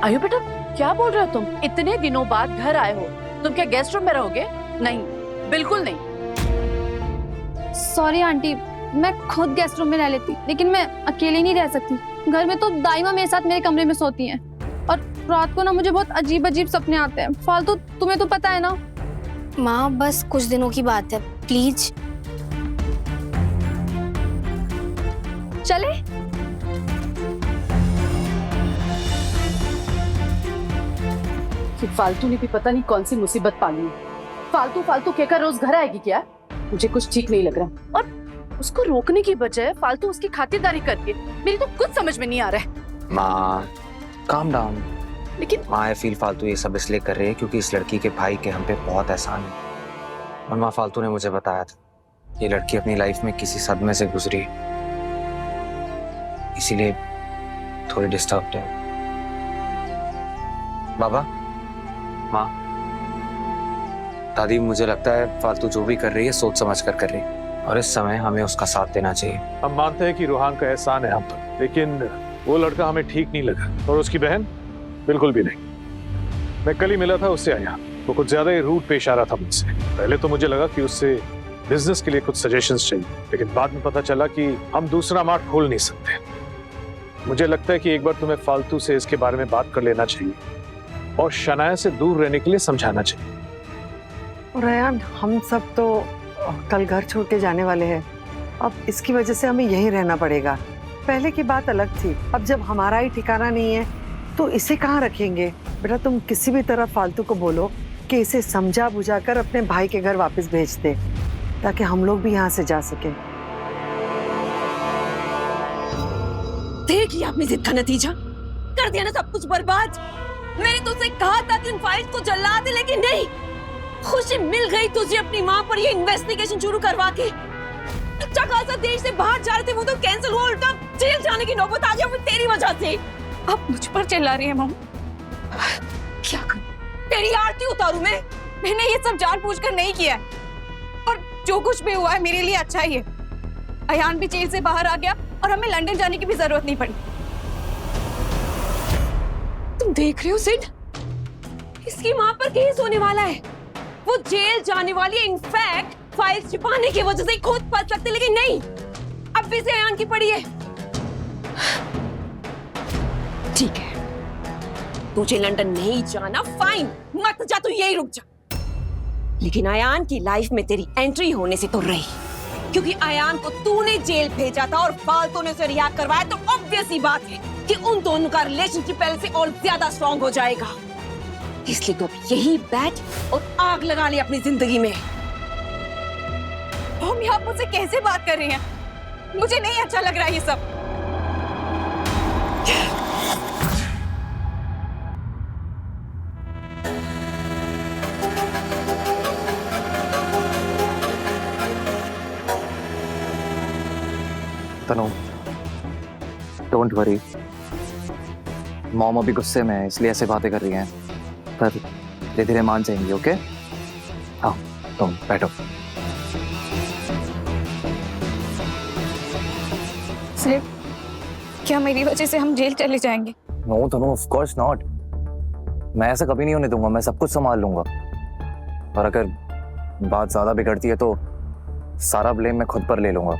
आयु बेटा, क्या बोल रहे हो तुम? इतने दिनों बाद घर आए हो, तुम क्या गेस्ट रूम में रहोगे? नहीं, बिल्कुल नहीं। सॉरी आंटी, मैं खुद गेस्ट रूम में रह लेती, लेकिन मैं अकेले नहीं रह सकती। घर में तो दाइमा मेरे साथ मेरे कमरे में सोती हैं और रात को ना मुझे बहुत अजीब अजीब सपने आते हैं। फालतू, तुम्हें तो पता है ना। माँ बस कुछ दिनों की बात है, प्लीज। चले? कि फालतू ने भी पता नहीं कौन सी मुसीबत पाली है। फालतू फालतू कहकर रोज घर आएगी क्या? मुझे कुछ ठीक नहीं लग रहा। और उसको रोकने की बजाय फालतू उसकी खातिरदारी करके मेरी तो कुछ समझ में नहीं आ रहा है। माँ काम डाउन। लेकिन माँ आई फील फालतू ये सब इसलिए कर रही है क्योंकि इस लड़की के भाई के हम पे बहुत एहसान है। और माँ फालतू ने मुझे बताया था ये लड़की अपनी लाइफ में किसी सदमे से गुजरी, इसीलिए थोड़ी डिस्टर्ब है। बाबा, माँ, दादी, मुझे लगता है फालतू जो भी कर रही है सोच समझ कर रही है और इस समय हमें उसका साथ देना चाहिए। हम मानते हैं कि रूहान का एहसान है हम पर, लेकिन वो लड़का हमें ठीक नहीं लगा और उसकी बहन बिल्कुल भी नहीं। मैं कल ही मिला था उससे, आया वो कुछ ज्यादा ही रूड पेश आ रहा था मुझसे। पहले तो मुझे लगा कि उससे बिजनेस के लिए कुछ सजेशंस चाहिए, लेकिन बाद में पता चला कि हम दूसरा मार्ट खोल नहीं सकते। मुझे लगता है कि एक बार तुम्हें फालतू से इसके बारे में बात कर लेना चाहिए और शनाया से दूर रहने के लिए समझाना चाहिए। और अयान, हम सब तो कल घर छोड़ के जाने वाले हैं। अब इसकी वजह से हमें यहीं रहना पड़ेगा। पहले की बात अलग थी, अब जब हमारा ही ठिकाना नहीं है तो इसे कहाँ रखेंगे? बेटा तुम किसी भी तरह फालतू को बोलो कि इसे समझा बुझा कर अपने भाई के घर वापस भेज दे, ताकि हम लोग भी यहाँ से जा सके। देख लिया अपनी जिद का नतीजा, कर दिया ना सब कुछ बर्बाद। मैंने तुझसे कहा था कि उन फाइल्स को जला दे, लेकिन नहीं। खुशी मिल गई तुझे अपनी माँ पर ये इन्वेस्टिगेशन शुरू करवा के। अच्छा खासा देश से बाहर जा रहे थे वो तो कैंसिल हुआ, उल्टा जेल जाने की नौबत आ गई वो तेरी वजह से। अब मुझ पर चिल्ला रही है मम्मी। क्या करूं? तेरी आरती उतारूं मैं? मैंने ये सब जानबूझकर नहीं किया है और जो कुछ भी हुआ है मेरे लिए अच्छा ही है। अयान भी जेल से बाहर आ गया और हमें लंदन जाने की भी जरूरत नहीं पड़ी। तुम देख रहे हो सिड, इसकी माँ पर केस होने वाला है। वो जेल जाने वाली है। इनफैक्ट फाइल्स छिपाने की वजह से खुद फंस सकते, लेकिन नहीं, अब भी से अयान की पड़ी है। ठीक है, तुझे लंदन नहीं जाना, फाइन, मत जा, तू यही रुक जा। लेकिन अयान की लाइफ में तेरी एंट्री होने से तो रही, क्योंकि अयान को तूने जेल भेजा था और फालतू ने उसे रिहा करवाया, तो ऑब्वियस ही बात है कि उन दोनों का रिलेशनशिप पहले से और ज्यादा स्ट्रॉन्ग हो जाएगा। इसलिए तो यही बैठ और आग लगा ले अपनी जिंदगी में। हम आप मुझसे कैसे बात कर रही हैं? मुझे नहीं अच्छा लग रहा है ये सब। तनु, डोंट वरी, मॉम अभी गुस्से में है इसलिए ऐसे बातें कर रही हैं, पर धीरे धीरे मान जाएंगी। ओके, आओ तुम बैठो। सिर्फ क्या मेरी वजह से हम जेल चले जाएंगे? No Tanu, of course not. मैं ऐसा कभी नहीं होने दूंगा, मैं सब कुछ संभाल लूंगा। और अगर बात ज्यादा बिगड़ती है तो सारा ब्लेम मैं खुद पर ले लूंगा,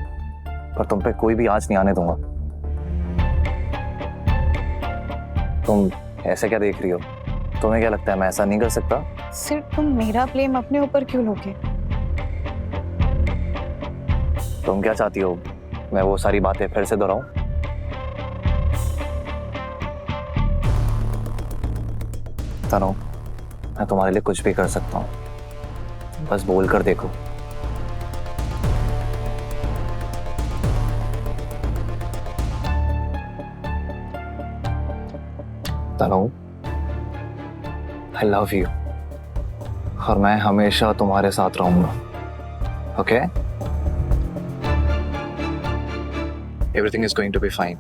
पर तुम पे कोई भी आंच नहीं आने दूंगा। तुम ऐसे क्या देख रही हो? तुम्हें क्या लगता है मैं ऐसा नहीं कर सकता? सिर्फ तुम मेरा ब्लेम अपने ऊपर क्यों लोगे? तुम क्या चाहती हो, मैं वो सारी बातें फिर से दोहराऊं? तनु, मैं तुम्हारे लिए कुछ भी कर सकता हूं, बस बोल कर देखो। तनु, I love you और मैं हमेशा तुम्हारे साथ रहूंगा। Okay? Everything is going to be fine.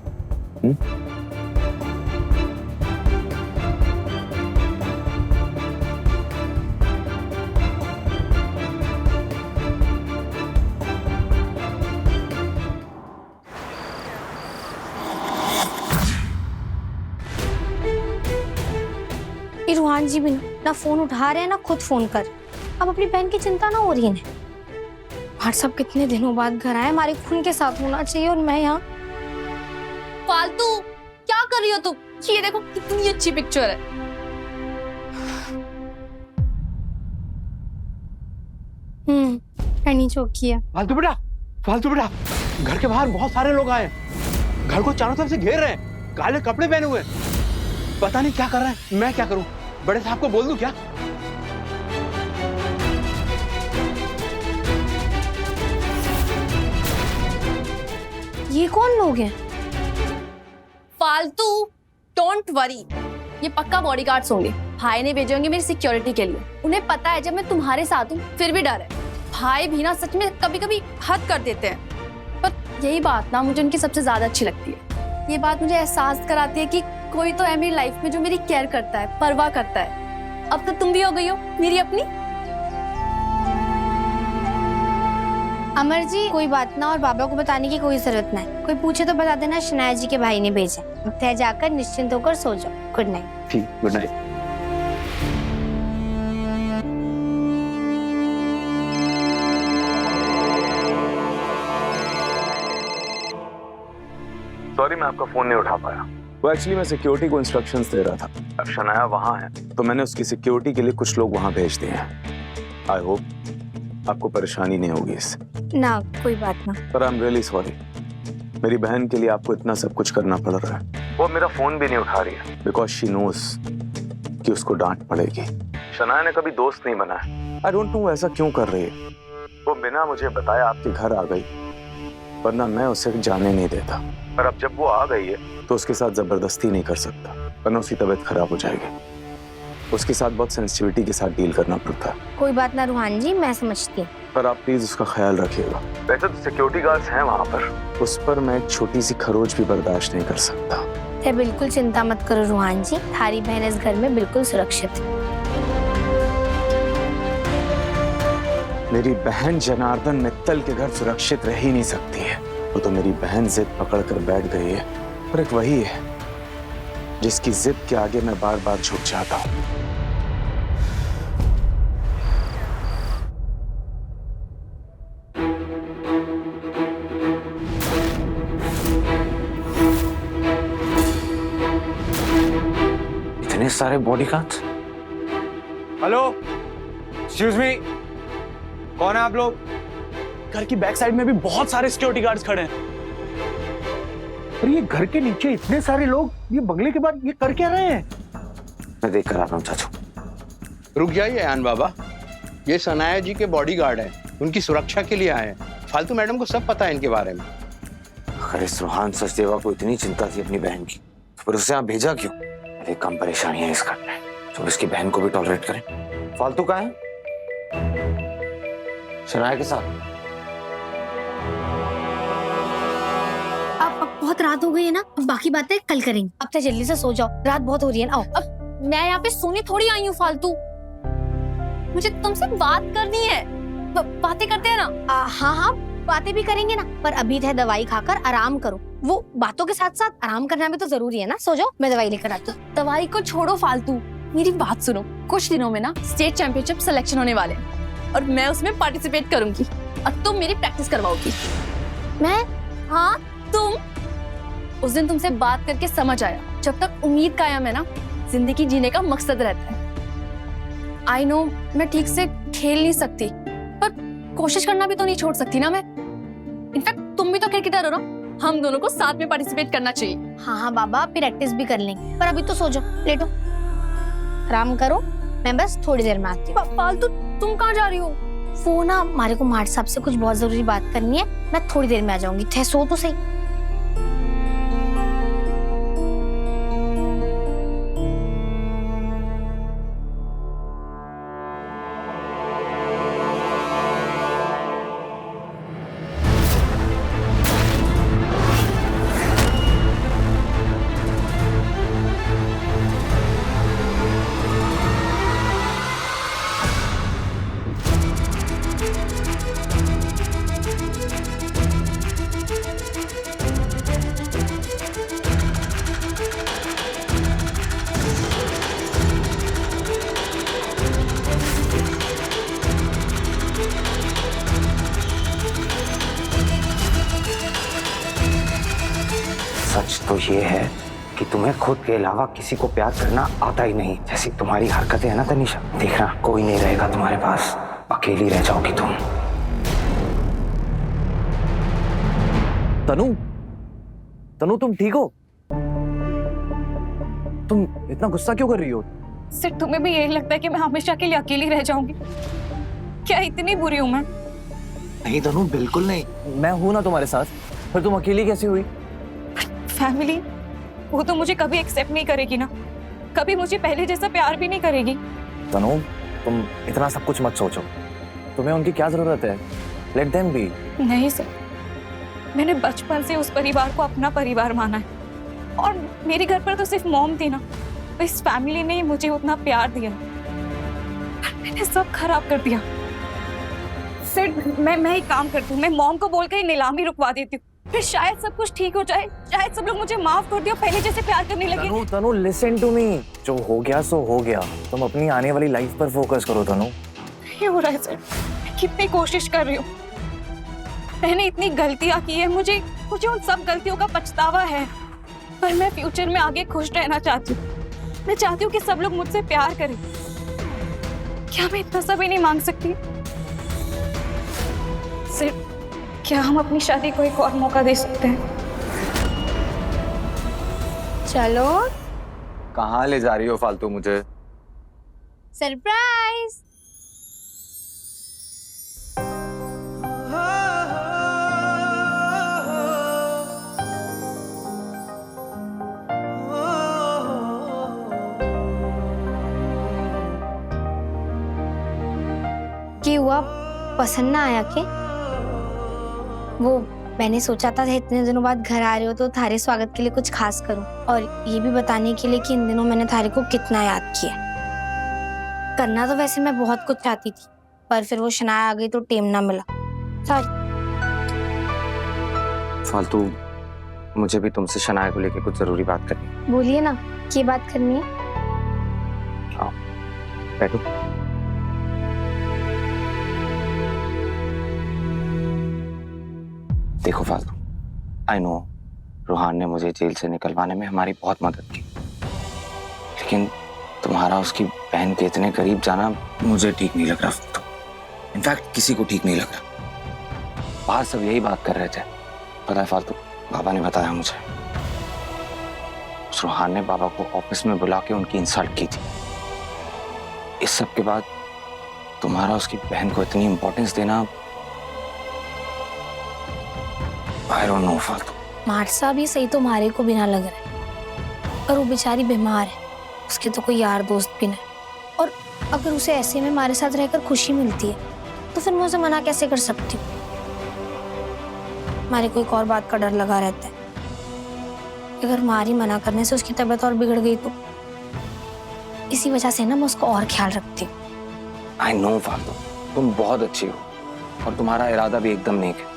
ये रूहान जी भी ना फोन उठा रहे हैं ना खुद फोन कर। अब अपनी बहन की चिंता ना हो रही है। भाट साहब कितने दिनों बाद घर आए, हमारे खून के साथ होना चाहिए और मैं यहाँ। फालतू क्या कर रही हो तुम? ये देखो कितनी अच्छी पिक्चर है। रानी चौकी है। फालतू बेटा, घर के बाहर बहुत सारे लोग आए हैं। घर को चारों तरफ से घेर रहे हैं, काले कपड़े पहने हुए हैं। पता नहीं क्या कर रहे हैं। मैं क्या करूं? बड़े साहब को बोल दूं क्या? ये कौन लोग हैं? फालतू डोंट वरी, ये पक्का बॉडीगार्ड्स होंगे। भाई ने भेजे होंगे मेरी सिक्योरिटी के लिए। उन्हें पता है जब मैं तुम्हारे साथ हूँ फिर भी डर है। भाई भी ना सच में कभी कभी हद कर देते हैं, पर यही बात ना मुझे उनकी सबसे ज्यादा अच्छी लगती है। ये बात मुझे एहसास कराती है कि कोई तो है मेरी लाइफ में जो मेरी केयर करता है, परवाह करता है। अब तो तुम भी हो गई हो मेरी अपनी। अमर जी कोई बात ना, और बाबा को बताने की कोई जरूरत नहीं। कोई पूछे तो बता देना शनाया जी के भाई ने भेजा। तय जाकर निश्चिंत होकर सो जाओ। Good night. ठीक, गुड नाइट। सॉरी, मैं आपका फोन नहीं उठा पाया। वो एक्चुअली मैं सिक्योरिटी को इंस्ट्रक्शंस दे रहा था। अब शनाया वहाँ है तो मैंने उसकी सिक्योरिटी के लिए कुछ लोग वहाँ भेज दिए हैं। आई होप आपको परेशानी नहीं होगी इससे। ना कोई बात ना। पर आई एम रियली सॉरी, मेरी बहन के लिए आपको इतना सब कुछ करना पड़ रहा है। वो मेरा फोन भी नहीं उठा रही है बिकॉज शी नोज कि उसको डांट पड़ेगी। शनाया ने कभी दोस्त नहीं बना है। आई डोंट नो ऐसा क्यों कर रही है। वो बिना मुझे बताया आपके घर आ गई, वरना मैं उसे जाने नहीं देता। पर अब जब वो आ गई है तो उसके साथ जबरदस्ती नहीं कर सकता, वरना उसकी तबीयत खराब हो जाएगी। उसके साथ बहुत सेंसिटिविटी के साथ डील करना पड़ता है। कोई बात ना रूहान जी, मैं समझती हूँ। पर आप प्लीज उसका ख्याल रखिएगा। वैसे तो सिक्योरिटी गार्ड्स हैं वहाँ पर, उस पर मैं एक छोटी सी खरोच भी बर्दाश्त नहीं कर सकता। तो बिल्कुल चिंता मत करो रूहान जी, थारी बहन इस घर में बिल्कुल सुरक्षित है। मेरी बहन जनार्दन मित्तल के घर सुरक्षित रह ही नहीं सकती है। वो तो मेरी बहन जिद पकड़ कर बैठ गई है, और एक वही है जिसकी जिद के आगे मैं बार बार झुक जाता हूँ। इतने सारे बॉडीगार्ड्स। हेलो, एक्सक्यूज मी, कौन है आप लोग? घर की बैक साइड में भी बहुत सारे सिक्योरिटी गार्ड्स खड़े हैं। और ये घर के नीचे इतने सारे लोग ये बंगले के बाद ये कर क्या रहे हैं? मैं देख कर आ रहा हूँ चाचू। रुक जाइए आन बाबा, ये सनाया जी के बॉडीगार्ड हैं, उनकी सुरक्षा के लिए आए हैं। फालतू मैडम को सब पता है इनके बारे में। अरे सुहान सचदेवा को इतनी चिंता थी अपनी बहन की, पर उसे यहाँ भेजा क्यों? अरे कम परेशानी है इस घर में, तो उसकी बहन को भी टॉलरेट करें। फालतू का है शनाया के साथ। अब बहुत रात हो गई है ना, अब बाकी बातें कल करेंगे। अब तो जल्दी से सो जाओ, रात बहुत हो रही है ना। आओ। अब मैं यहाँ पे सोने थोड़ी आई हूँ फालतू, मुझे तुमसे बात करनी है। बातें करते हैं ना। हाँ हाँ बातें भी करेंगे ना, पर अभी है दवाई खाकर आराम करो। वो बातों के साथ साथ आराम करना भी तो जरूरी है ना। सो जाओ, मैं दवाई लेकर आती हूँ। दवाई को छोड़ो फालतू, मेरी बात सुनो। कुछ दिनों में ना स्टेट चैंपियनशिप सिलेक्शन होने वाले हैं और मैं उसमें पार्टिसिपेट करूंगी और तुम मेरी प्रैक्टिस करवाओगी। मैं? हाँ तुम। उस दिन तुमसे बात करके समझ आया, जब तक उम्मीद कायम है ना, जिंदगी जीने का मकसद रहता है। आई नो मैं ठीक से खेल नहीं सकती, पर कोशिश करना भी तो नहीं छोड़ सकती ना मैं। इनफैक्ट तुम भी तो क्रिकेटर हो ना, हम दोनों को साथ में पार्टिसिपेट करना चाहिए। हाँ हाँ बाबा, प्रैक्टिस भी कर लेंगे, पर अभी तो सो जाओ, लेटो, आराम करो। मैं बस थोड़ी देर में आती हूँ। फालतू तुम कहाँ जा रही हो? वो ना हमारे को मार्ट साहब से कुछ बहुत जरूरी बात करनी है, मैं थोड़ी देर में आ जाऊंगी। थे सो तो सही। ये है कि तुम्हें खुद के अलावा किसी को प्यार करना आता ही नहीं। जैसी तुम्हारी हरकतें है ना तनीषा, देखना कोई नहीं रहेगा तुम्हारे पास, अकेली रह जाओगी तुम। तनु, तनु तुम ठीक हो? तुम इतना गुस्सा क्यों कर रही हो? सिर्फ तुम्हें भी यही लगता है कि मैं हमेशा के लिए अकेली रह जाऊंगी? क्या इतनी बुरी हूं मैं? नहीं तनु, बिल्कुल नहीं। मैं हूं ना तुम्हारे साथ, फिर तुम अकेली कैसे हुई? फैमिली वो तो मुझे कभी एक्सेप्ट नहीं करेगी ना, कभी मुझे पहले जैसा प्यार भी नहीं करेगी। तनु, तुम इतना सब कुछ मत सोचो, तुम्हें उनकी क्या जरूरत है? Let them be. नहीं सर, मैंने बचपन से उस परिवार को अपना परिवार माना है, और मेरे घर पर तो सिर्फ मॉम थी ना, इस फैमिली ने ही मुझे उतना प्यार दिया, मैंने सब खराब कर दिया। सर मैं एक काम करती हूँ, मैं मॉम को बोलकर ही नीलामी रुकवा देती हूँ, फिर शायद सब कुछ ठीक हो जाए, शायद सब लोग मुझे माफ कर दियो, पहले जैसे प्यार करने लगे। तनु, तनु लिसन टू मी, जो हो गया सो हो गया, तुम अपनी आने वाली लाइफ पर फोकस करो तनु। ये हो रहा है सर, मैं कितनी कोशिश कर रही हूँ, मैंने इतनी गलतियां की है, मुझे उन सब गलतियों का पछतावा है, पर मैं फ्यूचर में आगे खुश रहना चाहती हूँ। मैं चाहती हूँ कि सब लोग मुझसे प्यार करें। क्या मैं इतना सब ही नहीं मांग सकती? सिर्फ क्या हम अपनी शादी को एक और मौका दे सकते हैं? चलो कहाँ ले जा रही हो फालतू मुझे? सरप्राइज। क्या हुआ, पसंद ना आया के? वो मैंने सोचा था इतने दिनों बाद घर आ रहे हो तो थारे स्वागत के लिए कुछ खास करूं, और ये भी बताने के लिए कि इन दिनों मैंने थारे को कितना याद किया। करना तो वैसे मैं बहुत कुछ चाहती थी, पर फिर वो शनाया आ गई तो टेम ना मिला। सॉरी। फालतू, मुझे भी तुमसे शनाया को लेके कुछ जरूरी बात करनी है। बोलिए ना, क्या बात करनी है? आओ बैठो। देखो फालतू, आई नो रूहान ने मुझे जेल से निकलवाने में हमारी बहुत मदद की, लेकिन तुम्हारा उसकी बहन के इतने करीब जाना मुझे ठीक नहीं लग रहा। इनफैक्ट किसी को ठीक नहीं लग रहा। बाहर सब यही बात कर रहे थे, पता है फालतू, बाबा ने बताया मुझे, उस रूहान ने बाबा को ऑफिस में बुला के उनकी इंसल्ट की थी। इस सब के बाद तुम्हारा उसकी बहन को इतनी इंपॉर्टेंस देना, I don't know फालतू। मारसा भी सही तो मारे को बिना लग रहा है, और वो बेचारी बीमार है, उसके तो कोई यार दोस्त भी नहीं, और अगर उसे ऐसे में हमारे साथ रहकर खुशी मिलती है तो फिर मैं उसे मना कैसे कर सकती हूँ? हमारे को एक और बात का डर लगा रहता है, अगर मारी मना करने से उसकी तबीयत और बिगड़ गई तो, इसी वजह से ना मैं उसको और ख्याल रखती हूँ। I know फालतू, तुम बहुत अच्छी हो और तुम्हारा इरादा भी एकदम नेक है,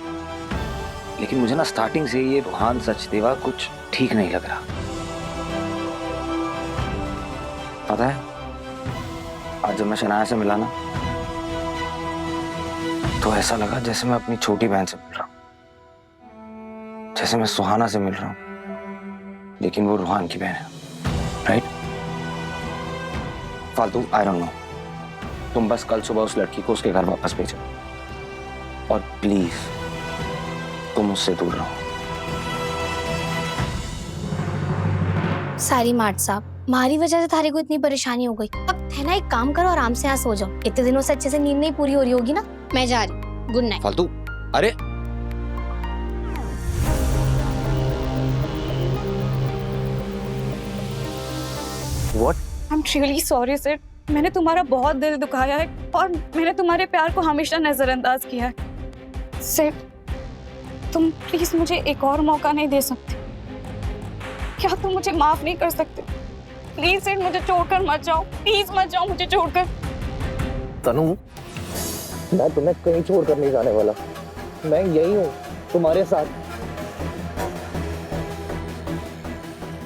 लेकिन मुझे ना स्टार्टिंग से ये रूहान सचदेवा कुछ ठीक नहीं लग रहा। पता है, आज जब मैं शनाया से मिला ना, तो ऐसा लगा जैसे मैं अपनी छोटी बहन से मिल रहा हूं, जैसे मैं सुहाना से मिल रहा हूं, लेकिन वो रूहान की बहन है, राइट? फालतू, आई डोंट नो, तुम बस कल सुबह उस लड़की को उसके घर वापस भेजो, और प्लीज तुम उससे दूर रहो। सारी मार्ट साहब, हमारी वजह से थारे को इतनी परेशानी हो गई। अब है ना, एक काम करो, आराम से यहाँ सो जाओ, इतने दिनों से अच्छे से नींद नहीं पूरी हो रही होगी ना। मैं जा रही, गुड नाइट। फालतू, अरे What? I'm really sorry sir, मैंने तुम्हारा बहुत दिल दुखाया है, और मैंने तुम्हारे प्यार को हमेशा नजरअंदाज किया है। सर, तुम प्लीज मुझे एक और मौका नहीं दे सकते? क्या तुम मुझे माफ नहीं कर सकते? प्लीज सर, मुझे छोड़कर मत जाओ, प्लीज मत जाओ मुझे छोड़कर। तनु, मैं तुम्हें कहीं छोड़कर नहीं जाने वाला, मैं यही हूँ तुम्हारे साथ।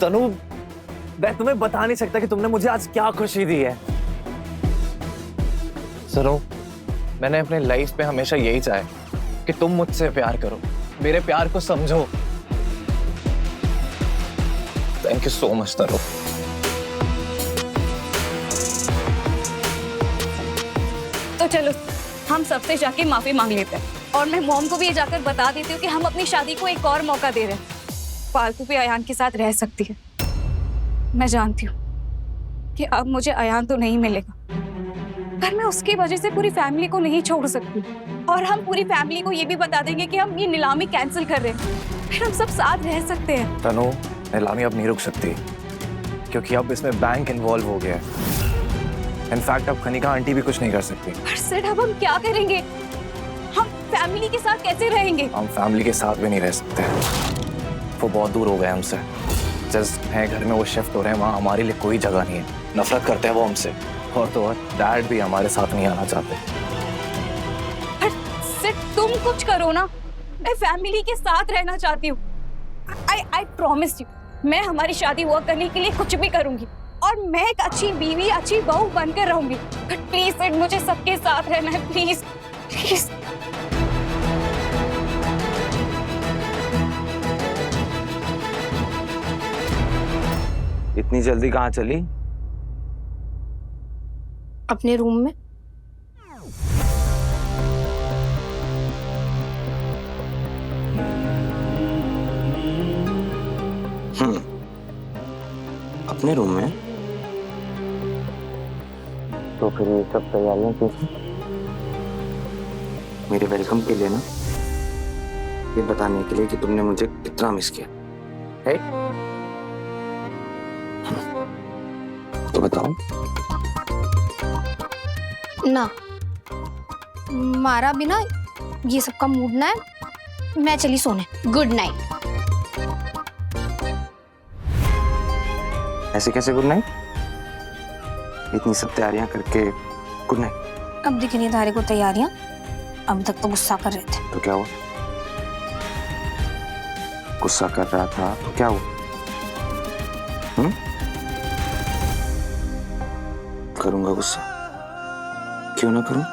तनु, मैं तुम्हें बता नहीं सकता कि तुमने मुझे आज क्या खुशी दी है। सुनो, मैंने अपने लाइफ में हमेशा यही चाहा कि तुम मुझसे प्यार करो, मेरे प्यार को समझो। थैंक यू सो मच तनु। तो चलो हम सबसे जाके माफी मांग लेते हैं और मैं मॉम को भी ये जाकर बता देती हूँ कि हम अपनी शादी को एक और मौका दे रहे हैं। फालतू भी अयान के साथ रह सकती है। मैं जानती हूँ कि अब मुझे अयान तो नहीं मिलेगा, पर मैं उसकी वजह से पूरी फैमिली को नहीं छोड़ सकती। और हम पूरी फैमिली को ये भी बता देंगे कि हम ये नीलामी कैंसिल कर रहे हैं, फिर हम सब साथ रह सकते हैं। तनु, नीलामी अब नहीं रुक सकती क्योंकि अब इसमें बैंक इन्वॉल्व हो गया है। इनफैक्ट अब कनिका आंटी भी कुछ नहीं कर सकती। पर सिड अब हम क्या करेंगे? हम फैमिली के साथ कैसे रहेंगे? हम फैमिली के साथ भी नहीं रह सकते। वो बहुत दूर हो गए हमसे। जिस नए घर में वो शिफ्ट हो रहे हैं वहाँ हमारे लिए कोई जगह नहीं है। नफरत करते हैं वो हमसे। और तो और डैड भी हमारे साथ नहीं आना चाहते। पर सिड तुम कुछ करो ना, मैं फैमिली के साथ रहना चाहती हूँ। आई प्रॉमिस यू, मैं हमारी शादी हुआ करने के लिए कुछ भी करूंगी और मैं एक अच्छी बीवी, अच्छी बहू बनकर रहूंगी। बट प्लीज सिड, मुझे सबके साथ रहना है, प्लीज प्लीज। इतनी जल्दी कहाँ चली? अपने रूम में। अपने रूम में? तो फिर ये सब तैयारियां कैसी? मेरे वेलकम के लिए ना, ये बताने के लिए कि तुमने मुझे कितना मिस किया है। तो बताओ ना, मारा बिना ये सबका मूड ना है। मैं चली सोने। Good night. ऐसे कैसे गुड नाइट? इतनी सब तैयारियां करके गुड नाइट? अब दिख रही है तारे को तैयारियां। अब तक तो गुस्सा कर रहे थे। तो क्या हुआ? गुस्सा कर रहा था तो क्या हुआ? करूंगा गुस्सा, क्यों ना करूं?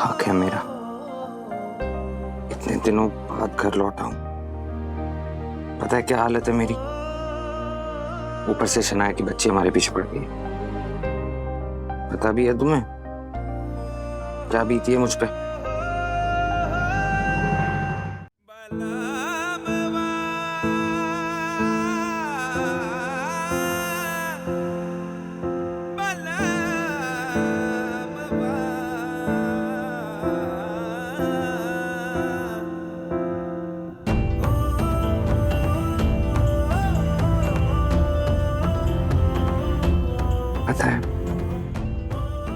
हक है मेरा। इतने दिनों बाद घर लौटा हूं। पता है क्या हालत है मेरी? ऊपर से शनाया की बच्ची हमारे पीछे पड़ गई। पता भी है तुम्हें क्या बीती है मुझ पे? पता है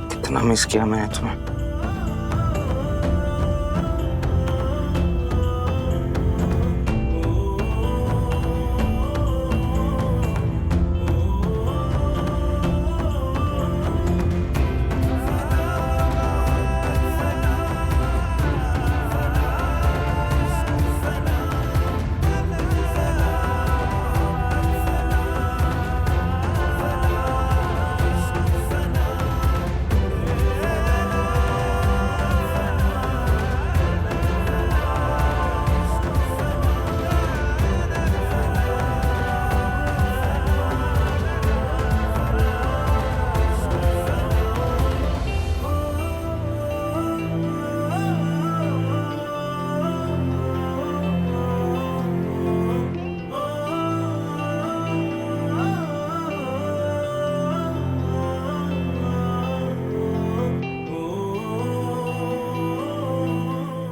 कितना मिस किया मैंने तुम्हें।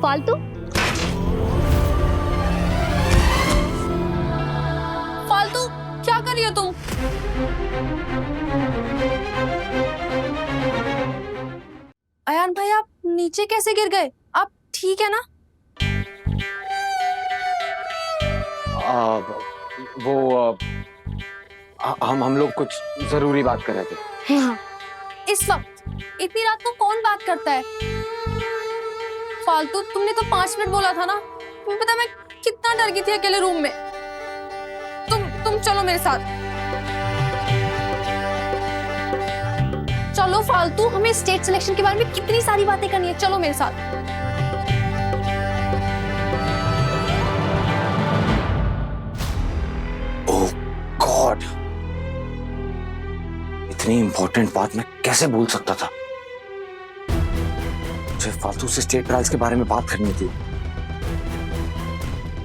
फालतू फालतू क्या कर रही हो तुम? अयान भाई आप नीचे कैसे गिर गए? आप ठीक है ना? हम लोग कुछ जरूरी बात कर रहे थे। हाँ। इस वक्त इतनी रात को कौन बात करता है? फालतू, तुमने तो 5 मिनट बोला था ना। तुम्हें पता है मैं कितना डर गई थी अकेले रूम में। तुम चलो मेरे साथ। चलो फालतू, हमें स्टेट सिलेक्शन के बारे में कितनी सारी बातें करनी है। चलो मेरे साथ। गॉड, इतनी इंपॉर्टेंट बात मैं कैसे भूल सकता था। मुझे फालतू से स्टेट प्राइस के बारे में बात करनी थी।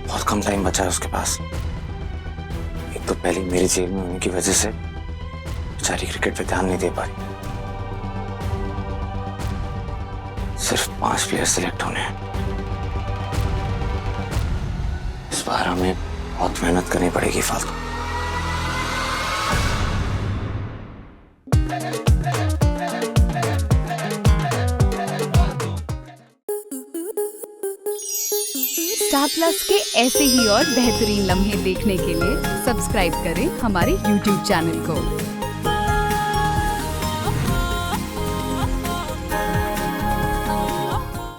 बहुत कम टाइम बचा है उसके पास। एक तो पहले मेरी जेल में होने की वजह से बेचारी क्रिकेट पे ध्यान नहीं दे पा रही। सिर्फ 5 प्लेयर सिलेक्ट होने हैं। इस बार हमें बहुत मेहनत करनी पड़ेगी फालतू। स्टार प्लस के ऐसे ही और बेहतरीन लम्हे देखने के लिए सब्सक्राइब करें हमारे YouTube चैनल को।